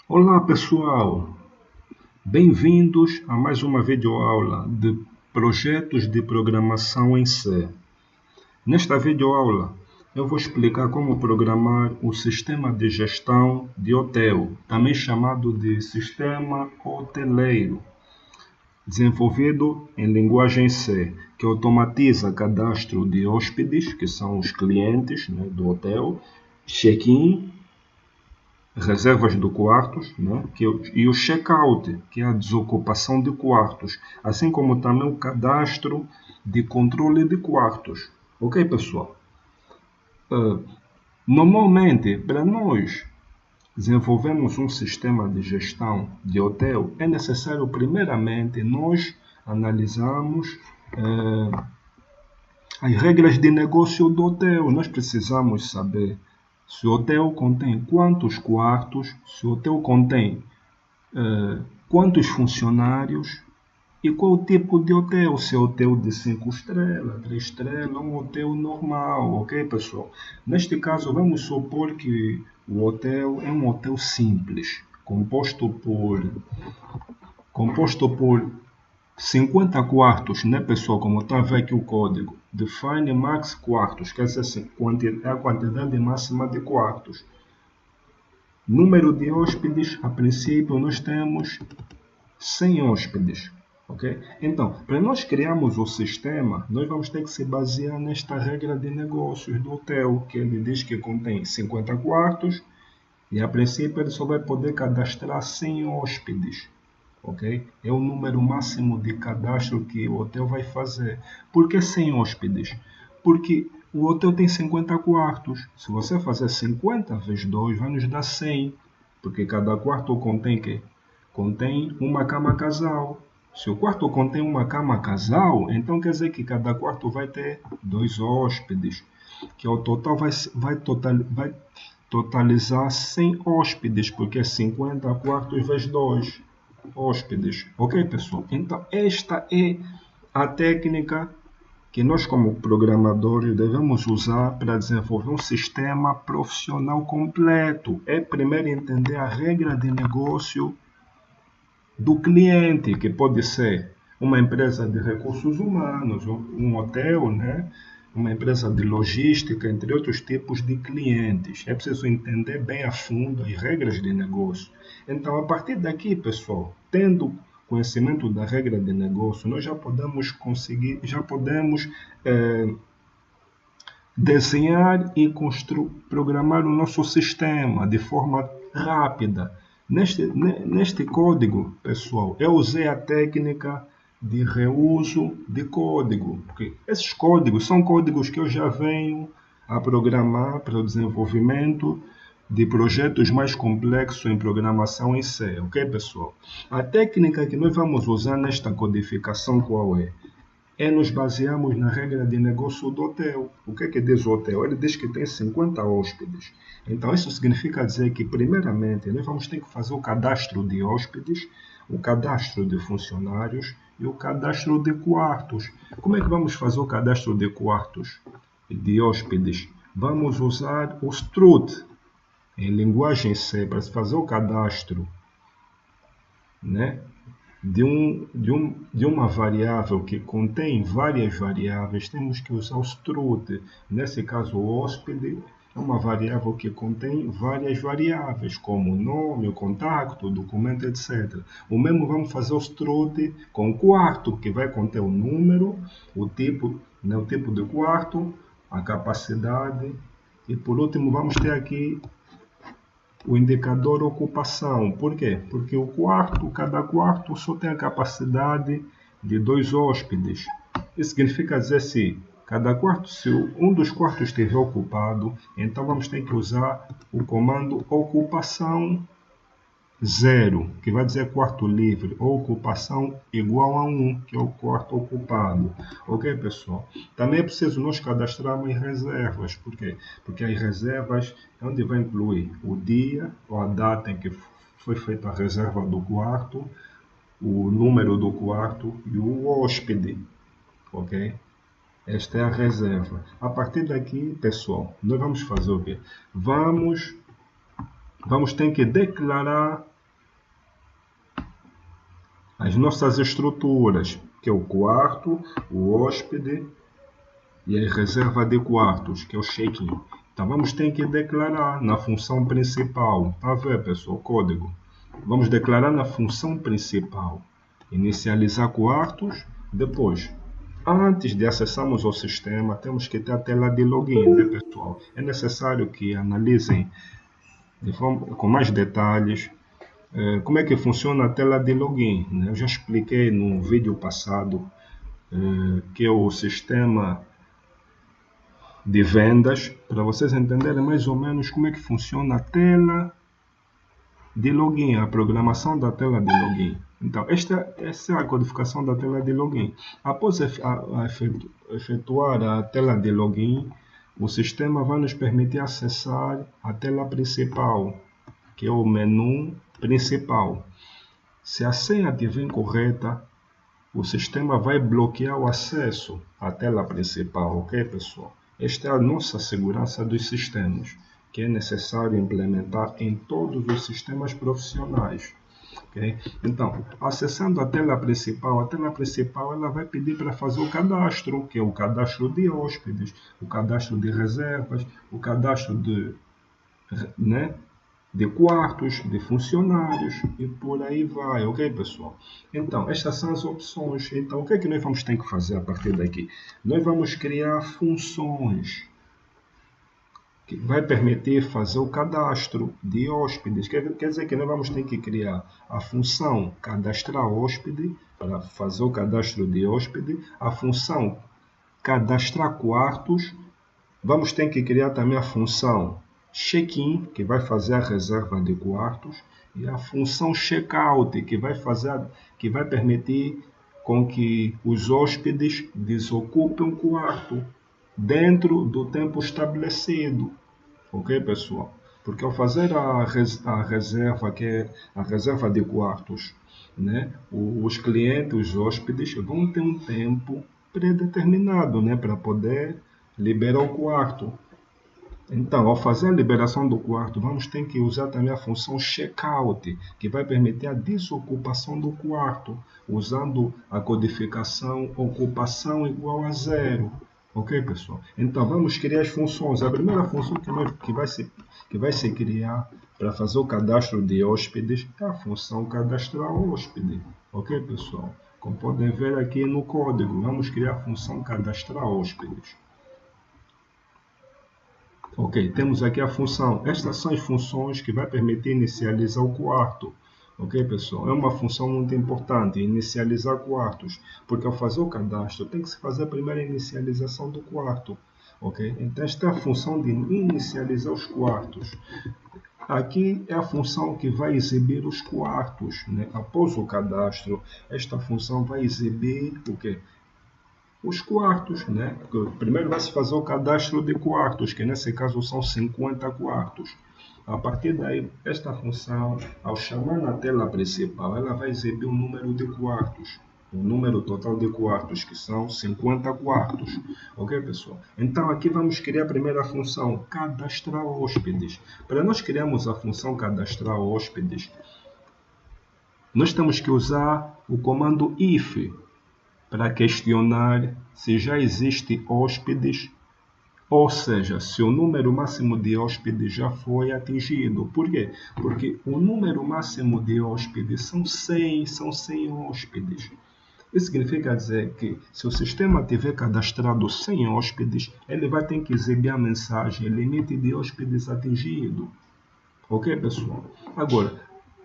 Olá pessoal, bem-vindos a mais uma videoaula de projetos de programação em C. Nesta videoaula eu vou explicar como programar o sistema de gestão de hotel, também chamado de sistema hoteleiro, desenvolvido em linguagem C, que automatiza cadastro de hóspedes, que são os clientes, do hotel, check-in, reservas de quartos, e o check-out, que é a desocupação de quartos, assim como também o cadastro de controle de quartos. Ok, pessoal? Normalmente, para nós desenvolvermos um sistema de gestão de hotel, é necessário, primeiramente, nós analisarmos as regras de negócio do hotel. Nós precisamos saber se o hotel contém quantos quartos, se o hotel contém quantos funcionários e qual o tipo de hotel. Se é hotel de 5 estrelas, 3 estrelas, um hotel normal, ok, pessoal? Neste caso, vamos supor que o hotel é um hotel simples, composto por 50 quartos, pessoal? Como está a ver aqui o código. Define max quartos, quer dizer assim, é a quantidade máxima de quartos. Número de hóspedes, a princípio nós temos 100 hóspedes. Okay? Então, para nós criarmos o sistema, nós vamos ter que se basear nesta regra de negócios do hotel, que ele diz que contém 50 quartos e a princípio ele só vai poder cadastrar 100 hóspedes. Okay? É o número máximo de cadastro que o hotel vai fazer. Por que 100 hóspedes? Porque o hotel tem 50 quartos. Se você fazer 50 vezes 2, vai nos dar 100. Porque cada quarto contém quê? Contém uma cama casal. Se o quarto contém uma cama casal, então quer dizer que cada quarto vai ter 2 hóspedes. Que ao total vai totalizar 100 hóspedes, porque é 50 quartos vezes 2 hóspedes. Ok, pessoal? Então, esta é a técnica que nós, como programadores, devemos usar para desenvolver um sistema profissional completo. É primeiro entender a regra de negócio do cliente, que pode ser uma empresa de recursos humanos, um hotel, uma empresa de logística, entre outros tipos de clientes. É preciso entender bem a fundo as regras de negócio. Então, a partir daqui, pessoal, tendo conhecimento da regra de negócio, nós já podemos desenhar e programar o nosso sistema de forma rápida. Neste código, pessoal, eu usei a técnica de reuso de código, porque esses códigos são códigos que eu já venho a programar para o desenvolvimento de projetos mais complexos em programação em C, ok, pessoal? A técnica que nós vamos usar nesta codificação qual é? Nos basearmos na regra de negócio do hotel. O que diz o hotel? Ele diz que tem 50 hóspedes. Então, isso significa dizer que, primeiramente, nós vamos ter que fazer o cadastro de hóspedes, o cadastro de funcionários e o cadastro de quartos. Como é que vamos fazer o cadastro de quartos de hóspedes? Vamos usar o strut em linguagem C para fazer o cadastro, de uma variável que contém várias variáveis. Temos que usar o strut. Nesse caso, o hóspede é uma variável que contém várias variáveis, como o nome, o contacto, o documento, etc. O mesmo vamos fazer o strut com o quarto, que vai conter o número, o tipo de quarto, a capacidade e, por último, vamos ter aqui o indicador ocupação. Por quê? Porque cada quarto só tem a capacidade de 2 hóspedes. Isso significa dizer se um dos quartos estiver ocupado, então vamos ter que usar o comando ocupação 0, que vai dizer quarto livre, ou ocupação igual a 1, que é o quarto ocupado. Ok, pessoal? Também é preciso nós cadastrarmos reservas. Por quê? Porque as reservas é onde vai incluir o dia ou a data em que foi feita a reserva do quarto, o número do quarto e o hóspede. Ok? Esta é a reserva. A partir daqui, pessoal, nós vamos fazer o quê? Vamos ter que declarar as nossas estruturas, que é o quarto, o hóspede e a reserva de quartos, que é o check-in. Então vamos ter que declarar na função principal. Tá vendo, pessoal? O código. Vamos declarar na função principal. Inicializar quartos. Depois, antes de acessarmos o sistema, temos que ter a tela de login, né, pessoal? É necessário que analisem com mais detalhes como é que funciona a tela de login, né? Eu já expliquei no vídeo passado que é o sistema de vendas, para vocês entenderem mais ou menos como é que funciona a tela de login, a programação da tela de login. Então, essa é a codificação da tela de login. Após efetuar a tela de login, o sistema vai nos permitir acessar a tela principal, que é o menu principal. Se a senha estiver incorreta, o sistema vai bloquear o acesso à tela principal, ok, pessoal? Esta é a nossa segurança dos sistemas, que é necessário implementar em todos os sistemas profissionais. Okay? Então, acessando a tela principal ela vai pedir para fazer o cadastro, que é o cadastro de hóspedes, o cadastro de reservas, o cadastro de quartos, de funcionários e por aí vai, ok, pessoal? Então, estas são as opções. Então, o que é que nós vamos ter que fazer a partir daqui? Nós vamos criar funções que vai permitir fazer o cadastro de hóspedes. Quer dizer que nós vamos ter que criar a função cadastrar hóspede para fazer o cadastro de hóspede, a função cadastrar quartos, vamos ter que criar também a função check-in, que vai fazer a reserva de quartos, e a função check-out, que vai permitir com que os hóspedes desocupem o quarto dentro do tempo estabelecido. Ok, pessoal? Porque ao fazer a reserva, que é a reserva de quartos, né, os clientes, os hóspedes, vão ter um tempo predeterminado, né, para poder liberar o quarto. Então, ao fazer a liberação do quarto, vamos ter que usar também a função checkout, que vai permitir a desocupação do quarto, usando a codificação ocupação igual a 0. Ok, pessoal? Então, vamos criar as funções. A primeira função que vai se criar para fazer o cadastro de hóspedes é a função cadastrar hóspede. Ok, pessoal? Como podem ver aqui no código, vamos criar a função cadastrar hóspedes. Ok, temos aqui a função. Estas são as funções que vai permitir inicializar o quarto. Ok, pessoal? É uma função muito importante, inicializar quartos, porque ao fazer o cadastro tem que se fazer a primeira inicialização do quarto. Ok? Então esta é a função de inicializar os quartos. Aqui é a função que vai exibir os quartos, né? Após o cadastro, esta função vai exibir o quê? Os quartos, né? Primeiro vai se fazer o cadastro de quartos, que nesse caso são 50 quartos. A partir daí, esta função, ao chamar na tela principal, ela vai exibir o número de quartos, o número total de quartos, que são 50 quartos. Ok, pessoal? Então, aqui vamos criar a primeira função, cadastrar hóspedes. Para nós criarmos a função cadastrar hóspedes, nós temos que usar o comando if, para questionar se já existe hóspedes, ou seja, se o número máximo de hóspedes já foi atingido. Por quê? Porque o número máximo de hóspedes são 100 hóspedes. Isso significa dizer que se o sistema tiver cadastrado 100 hóspedes, ele vai ter que exibir a mensagem limite de hóspedes atingido. Ok, pessoal? Agora,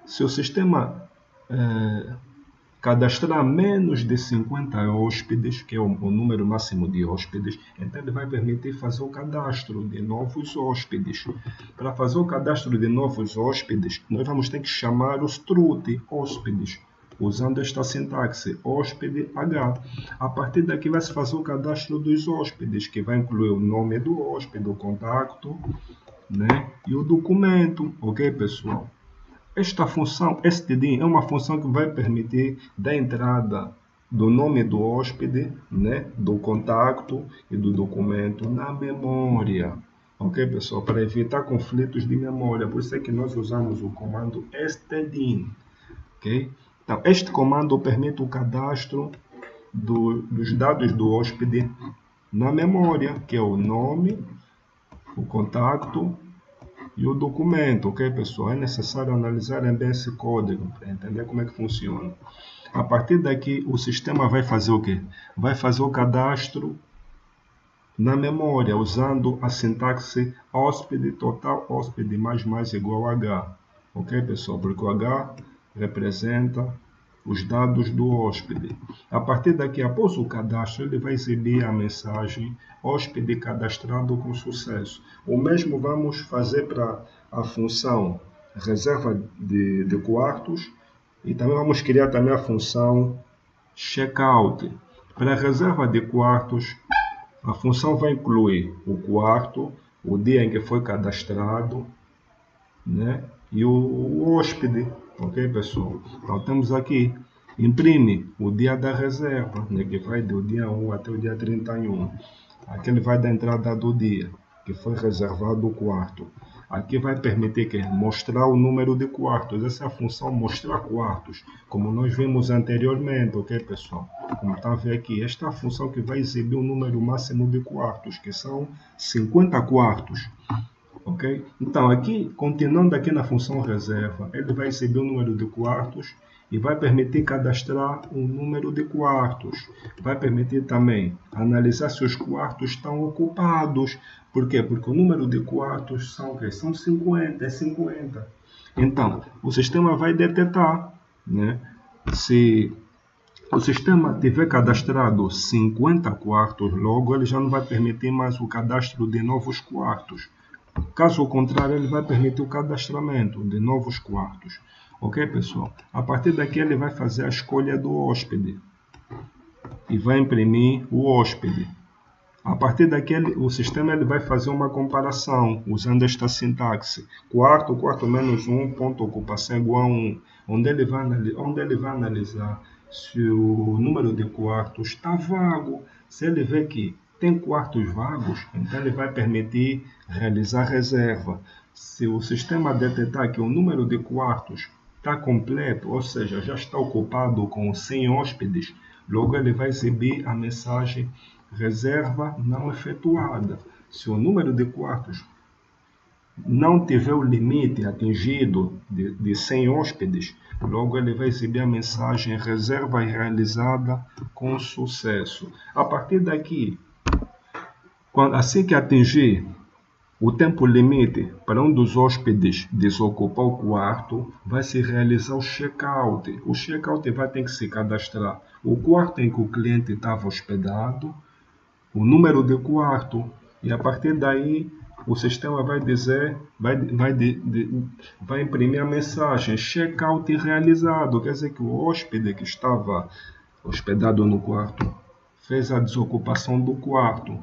se o sistema cadastrar menos de 50 hóspedes, que é o número máximo de hóspedes, então ele vai permitir fazer o cadastro de novos hóspedes. Para fazer o cadastro de novos hóspedes, nós vamos ter que chamar os struct hóspedes, usando esta sintaxe, hóspede H. A partir daqui vai se fazer o cadastro dos hóspedes, que vai incluir o nome do hóspede, o contacto, né, e o documento, ok, pessoal? Esta função std é uma função que vai permitir da entrada do nome do hóspede, né, do contacto e do documento na memória. Ok, pessoal? Para evitar conflitos de memória, por isso é que nós usamos o comando std. Ok? Então, este comando permite o cadastro dos dados do hóspede na memória, que é o nome, o contacto e o documento, ok, pessoal? É necessário analisar bem esse código para entender como é que funciona. A partir daqui, o sistema vai fazer o quê? Vai fazer o cadastro na memória, usando a sintaxe hóspede total hóspede mais igual a H. Ok, pessoal? Porque o H representa os dados do hóspede. A partir daqui, após o cadastro, ele vai exibir a mensagem hóspede cadastrado com sucesso. O mesmo vamos fazer para a função reserva de quartos e também vamos criar também a função checkout. Para a reserva de quartos, a função vai incluir o quarto, o dia em que foi cadastrado, né, e o hóspede. Ok, pessoal? Então, temos aqui, imprime o dia da reserva, né, que vai do dia 1 até o dia 31. Aqui ele vai da entrada do dia, que foi reservado o quarto. Aqui vai permitir que mostrar o número de quartos. Essa é a função mostrar quartos, como nós vimos anteriormente, ok, pessoal? Como está a ver aqui, esta é a função que vai exibir o número máximo de quartos, que são 50 quartos. Ok? Então, aqui, continuando aqui na função reserva, ele vai exibir o número de quartos e vai permitir cadastrar o número de quartos. Vai permitir também analisar se os quartos estão ocupados. Por quê? Porque o número de quartos são 50, é 50. Então, o sistema vai detectar, né, se o sistema tiver cadastrado 50 quartos, logo ele já não vai permitir mais o cadastro de novos quartos. Caso contrário, ele vai permitir o cadastramento de novos quartos. Ok, pessoal? A partir daqui, ele vai fazer a escolha do hóspede e vai imprimir o hóspede. A partir daqui, o sistema ele vai fazer uma comparação usando esta sintaxe. Quarto menos 1, ponto ocupação igual a 1, onde ele vai analisar se o número de quartos está vago. Se ele vê que tem quartos vagos, então ele vai permitir realizar reserva. Se o sistema detectar que o número de quartos está completo, ou seja, já está ocupado com 100 hóspedes, logo ele vai exibir a mensagem reserva não efetuada. Se o número de quartos não tiver o limite atingido de 100 hóspedes, logo ele vai exibir a mensagem reserva realizada com sucesso. A partir daqui, assim que atingir o tempo limite para um dos hóspedes desocupar o quarto, vai se realizar o check-out. O check-out vai ter que se cadastrar o quarto em que o cliente estava hospedado, o número de quarto, e a partir daí o sistema vai dizer, vai imprimir a mensagem check-out realizado. Quer dizer que o hóspede que estava hospedado no quarto fez a desocupação do quarto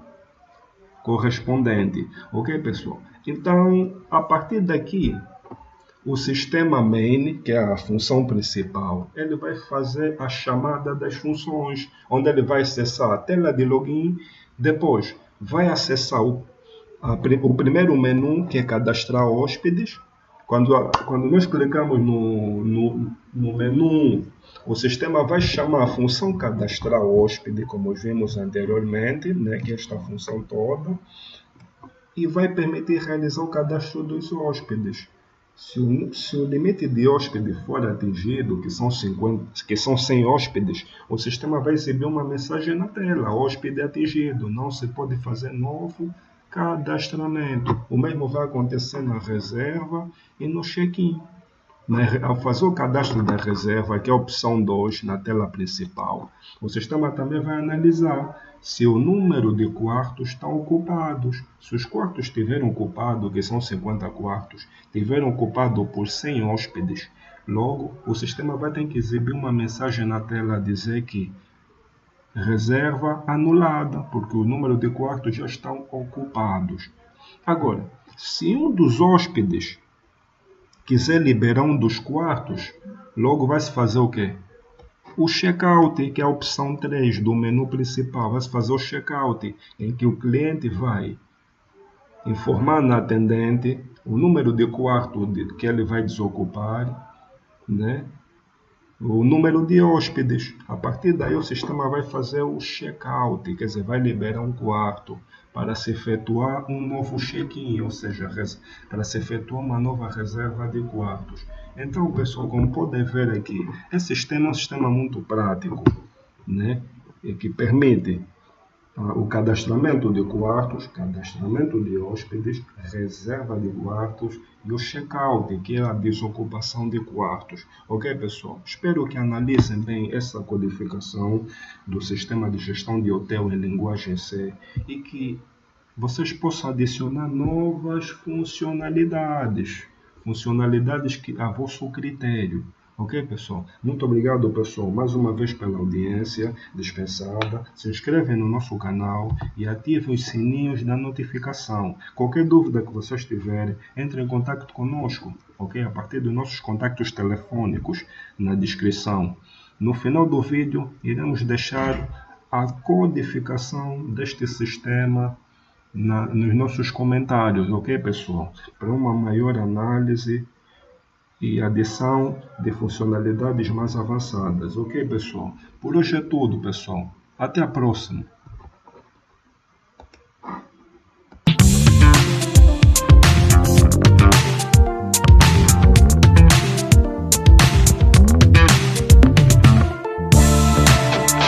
correspondente. Ok, pessoal? Então, a partir daqui, o sistema main, que é a função principal, ele vai fazer a chamada das funções, onde ele vai acessar a tela de login, depois vai acessar o primeiro menu, que é cadastrar hóspedes. Quando nós clicamos no menu 1, o sistema vai chamar a função cadastrar hóspede, como vimos anteriormente, né, que é esta função toda, e vai permitir realizar o cadastro dos hóspedes. Se o limite de hóspedes for atingido, que são 100 hóspedes, o sistema vai exibir uma mensagem na tela: hóspede atingido, não se pode fazer novo cadastramento. O mesmo vai acontecer na reserva e no check-in. Ao fazer o cadastro da reserva, que é a opção 2 na tela principal, o sistema também vai analisar se o número de quartos estão ocupados. Se os quartos estiverem ocupados, que são 50 quartos, estiverem ocupados por 100 hóspedes, logo o sistema vai ter que exibir uma mensagem na tela a dizer que reserva anulada, porque o número de quartos já estão ocupados. Agora, se um dos hóspedes quiser liberar um dos quartos, logo vai se fazer o quê? O checkout, que é a opção 3 do menu principal, vai se fazer o checkout, em que o cliente vai informar na atendente o número de quarto que ele vai desocupar, né? O número de hóspedes. A partir daí o sistema vai fazer o check-out, quer dizer, vai liberar um quarto para se efetuar um novo check-in, ou seja, para se efetuar uma nova reserva de quartos. Então, pessoal, como podem ver aqui, esse sistema é um sistema muito prático, né? E que permite o cadastramento de quartos, cadastramento de hóspedes, reserva de quartos e o check-out, que é a desocupação de quartos. Ok, pessoal? Espero que analisem bem essa codificação do sistema de gestão de hotel em linguagem C e que vocês possam adicionar novas funcionalidades que a vosso critério. Ok, pessoal? Muito obrigado, pessoal, mais uma vez pela audiência dispensada. Se inscrevem no nosso canal e ativem os sininhos da notificação. Qualquer dúvida que vocês tiverem, entre em contato conosco, ok? A partir dos nossos contactos telefônicos na descrição. No final do vídeo, iremos deixar a codificação deste sistema nos nossos comentários, ok, pessoal? Para uma maior análise e adição de funcionalidades mais avançadas, ok, pessoal? Por hoje é tudo, pessoal. Até a próxima!